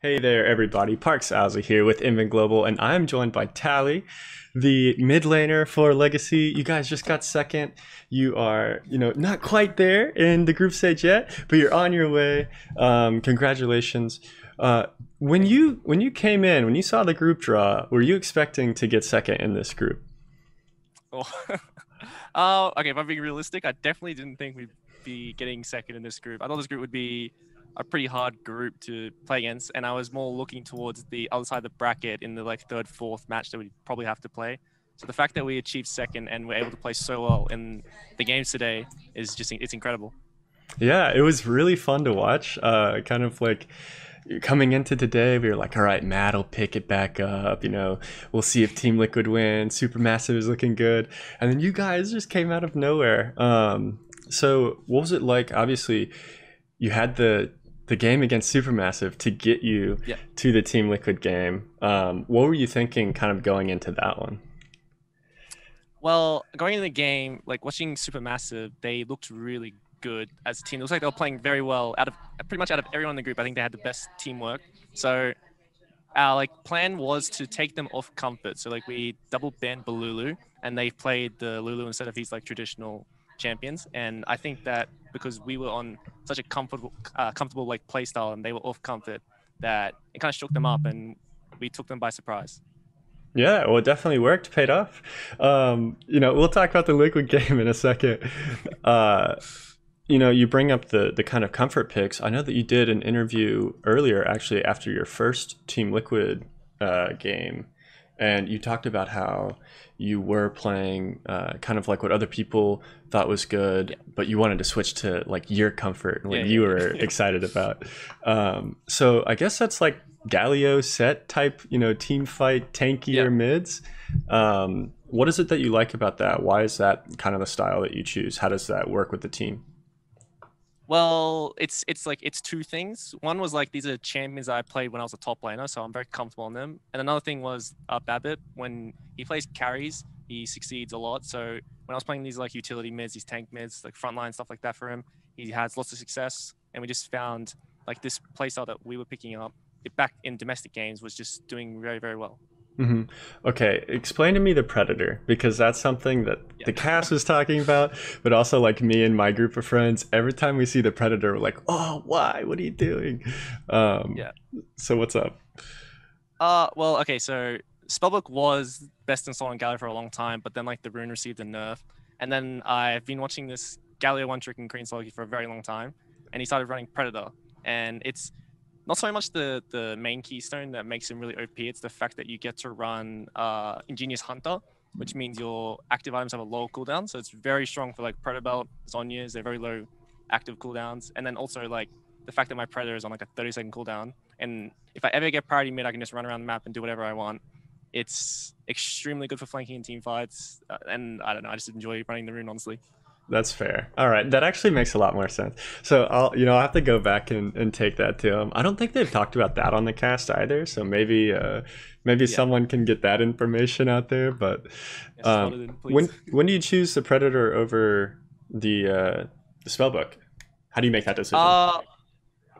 Hey there, everybody. Parks Owsley here with Inven Global, and I'm joined by Tally, the mid laner for Legacy. You guys just got second. You are, not quite there in the group stage yet, but you're on your way. Congratulations. When you came in, when you saw the group draw, were you expecting to get second in this group? Oh, okay. If I'm being realistic, I definitely didn't think we'd be getting second in this group. I thought this group would be a pretty hard group to play against, and I was more looking towards the other side of the bracket in the like third, fourth match that we'd probably have to play. So the fact that we achieved second and we're able to play so well in the games today is just it's incredible. Yeah, it was really fun to watch. Kind of like coming into today, we were like, all right, Matt will pick it back up. We'll see if Team Liquid wins. Supermassive is looking good. And then you guys just came out of nowhere. So what was it like? Obviously, you had the game against Supermassive to get you Yeah. to the Team Liquid game. What were you thinking kind of going into that one? Well, going into the game, like watching Supermassive, they looked really good as a team. It looks like they were playing very well out of pretty much out of everyone in the group. I think they had the best teamwork. So our like plan was to take them off comfort. So like we double banned Balulu and they played the Lulu instead of his like traditional champions. And I think that because we were on such a comfortable like play style and they were off comfort, that it kind of shook them up and we took them by surprise. Yeah, well, it definitely worked, paid off. We'll talk about the Liquid game in a second. Uh, you bring up the kind of comfort picks. I know that you did an interview earlier, actually, after your first Team Liquid game, and you talked about how you were playing kind of like what other people thought was good, Yeah, but you wanted to switch to like your comfort and yeah, what yeah, you were yeah. excited about. So I guess that's like Galio set type, team fight Yeah. tankier mids. What is it that you like about that? Why is that kind of the style that you choose? How does that work with the team? Well, it's like it's two things. One was like these are champions I played when I was a top laner, so I'm very comfortable on them. And another thing was Babbitt. When he plays carries, he succeeds a lot. So when I was playing these like utility mids, these tank mids, like frontline stuff like that for him, he has lots of success. And we just found like this playstyle that we were picking up back in domestic games was just doing very, very well. hmm Okay, explain to me the Predator because that's something that Yeah. the cast was talking about, but also like me and my group of friends. Every time we see the Predator, we're like, "Oh, why? What are you doing?" Um, Yeah. so what's up? Well, okay, so Spellbook was best installed on Galio for a long time, but then like the rune received a nerf. And then I've been watching this Galio one trick and Green Sloggy for a very long time, and he started running Predator. And it's not so much the main keystone that makes him really OP, it's the fact that you get to run Ingenious Hunter, which means your active items have a low cooldown. So it's very strong for like Predator Belt, Zhonya's, they're very low active cooldowns. And then also like the fact that my Predator is on like a 30-second cooldown, and if I ever get priority mid, I can just run around the map and do whatever I want. It's extremely good for flanking in team fights, and I don't know. I just enjoy running the rune, honestly. That's fair. All right, that actually makes a lot more sense. So I'll have to go back and take that to them. I don't think they've talked about that on the cast either. So maybe Yeah, someone can get that information out there. But yeah, slot it in, when please. when do you choose the Predator over the Spellbook? How do you make that decision? uh,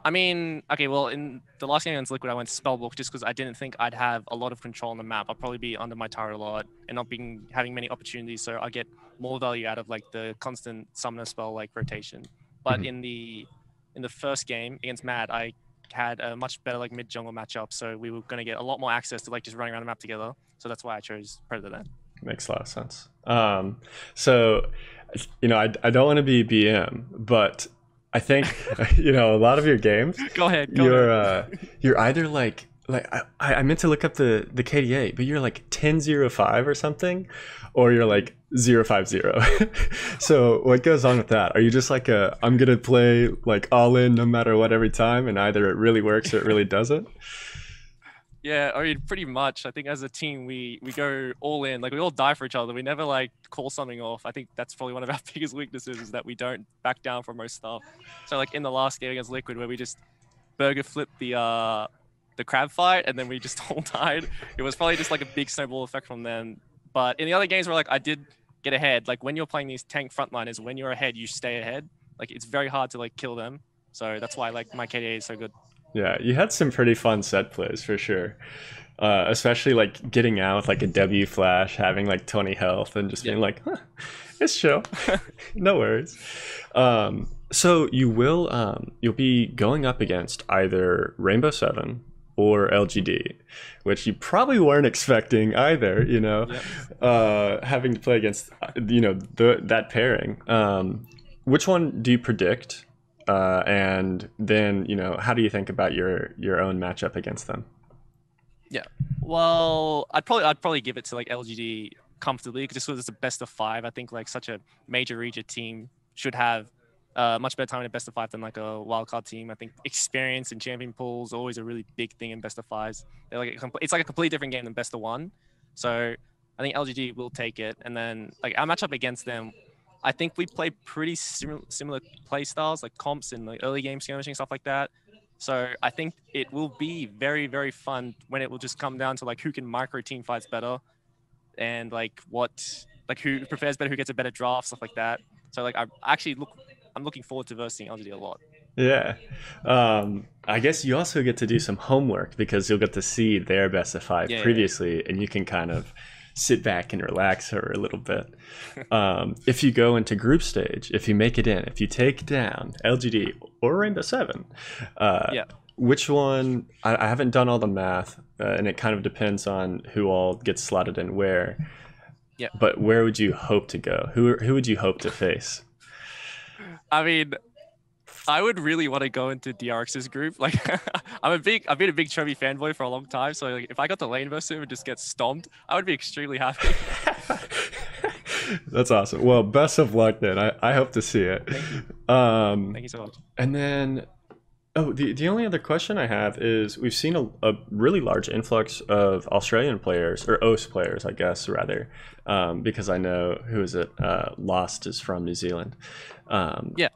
I mean, okay, well, in the last game against Liquid, I went Spellbook just because I didn't think I'd have a lot of control on the map. I'll probably be under my tower a lot and not being having many opportunities, so I get more value out of like the constant summoner spell like rotation. But Mhm. in the first game against Mad, I had a much better like mid jungle matchup, so we were gonna get a lot more access to like just running around the map together. So that's why I chose Predator then. Makes a lot of sense. So, I don't want to be BM, but I think a lot of your games, Go ahead, go you're ahead. you're either like I meant to look up the KDA, but you're like 10-0-5 or something, or you're like 0-5-0. So what goes on with that? Are you just like I'm gonna play like all in no matter what every time, and either it really works or it really doesn't? Yeah, I mean, pretty much. I think as a team, we go all in. Like we all die for each other. We never like call something off. I think that's probably one of our biggest weaknesses is that we don't back down from most stuff. So like in the last game against Liquid, where we just burger flipped the crab fight and then we just all died. It was probably just like a big snowball effect from then. But in the other games where like I did get ahead, like when you're playing these tank frontliners, when you're ahead, you stay ahead. Like it's very hard to like kill them. So that's why like my KDA is so good. Yeah, you had some pretty fun set plays for sure. Especially like getting out with like a W flash, having like 20 health, and just Yeah. being like, huh, it's chill. No worries. So you'll be going up against either Rainbow Seven or LGD, which you probably weren't expecting either. Yep. Having to play against that pairing. Which one do you predict? And then how do you think about your own matchup against them? Yeah. Well, I'd probably give it to like LGD comfortably, just because it's a best of five. I think like such a major region team should have much better time in a best of five than like a wildcard team. I think experience and champion pools always a really big thing in best of fives. It's like a completely different game than best of one. So I think LGD will take it, and then like our matchup against them, I think we play pretty similar play styles, like comps and like early game skirmishing stuff like that. So I think it will be very, very fun when it will just come down to like who can micro team fights better, and like who prepares better, who gets a better draft, stuff like that. So like I'm looking forward to versing LGD a lot. Yeah. I guess you also get to do some homework because you'll get to see their best of five Yeah, yeah, previously, and you can kind of sit back and relax for a little bit. If you go into group stage, if you make it in, if you take down LGD or Rainbow Seven, yeah. which one? I haven't done all the math, and it kind of depends on who all gets slotted in where. Yeah. But where would you hope to go? Who would you hope to face? I mean, I would really want to go into DRX's group. Like, I've been a big Chubby fanboy for a long time. So like, if I got to lane versus him and just get stomped, I would be extremely happy. That's awesome. Well, best of luck then. I hope to see it. Thank you so much. And then, the only other question I have is we've seen a really large influx of Australian players, or OS players, I guess, rather, because I know, who is it? Lost is from New Zealand. Yeah.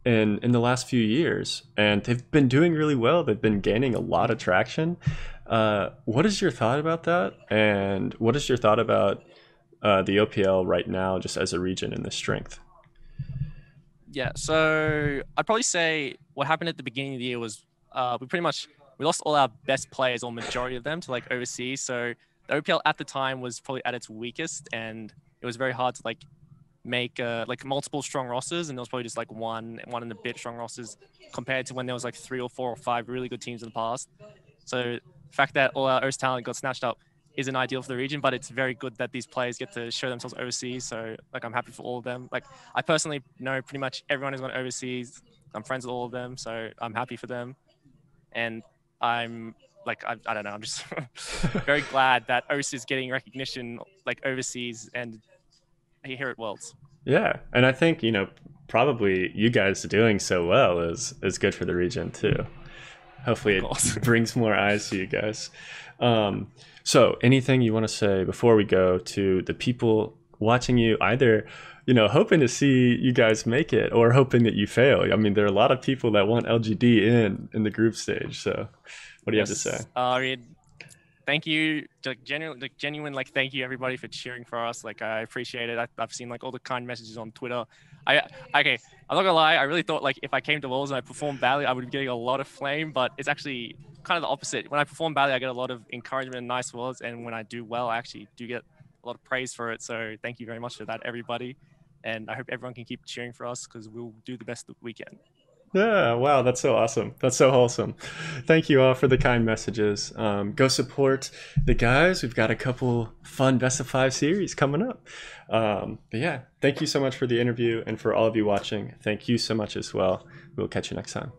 In the last few years, and they've been doing really well. They've been gaining a lot of traction. What is your thought about that? And what is your thought about the OPL right now, just as a region in the strength? Yeah, so I'd probably say what happened at the beginning of the year was we lost all our best players, or majority of them, to like overseas. So the OPL at the time was probably at its weakest, and it was very hard to like make like multiple strong rosters, and there was probably just like one and a bit strong rosters compared to when there was like 3 or 4 or 5 really good teams in the past. So the fact that all our OS talent got snatched up isn't ideal for the region, but it's very good that these players get to show themselves overseas. So like I'm happy for all of them. Like I personally know pretty much everyone who's gone overseas. I'm friends with all of them, so I'm happy for them. And I'm like I don't know, I'm just very glad that OS is getting recognition like overseas and here at Worlds. Yeah, and I think probably you guys doing so well is good for the region too. Hopefully, it brings more eyes to you guys. So, anything you want to say before we go to the people watching you, either hoping to see you guys make it or hoping that you fail? I mean, there are a lot of people that want LGD in the group stage. So, what do you have to say? I mean, thank you, genuine, like thank you everybody for cheering for us. Like I appreciate it. I've seen like all the kind messages on Twitter. Okay, I'm not gonna lie. I really thought like if I came to Worlds and I performed badly, I would be getting a lot of flame. But it's actually kind of the opposite. When I perform badly, I get a lot of encouragement and nice words, and when I do well, I actually do get a lot of praise for it. So thank you very much for that, everybody. And I hope everyone can keep cheering for us because we'll do the best that we can. Yeah, wow, that's so awesome. That's so wholesome. Thank you all for the kind messages. Go support the guys. We've got a couple fun best of five series coming up. But yeah, thank you so much for the interview, and for all of you watching, thank you so much as well. We'll catch you next time.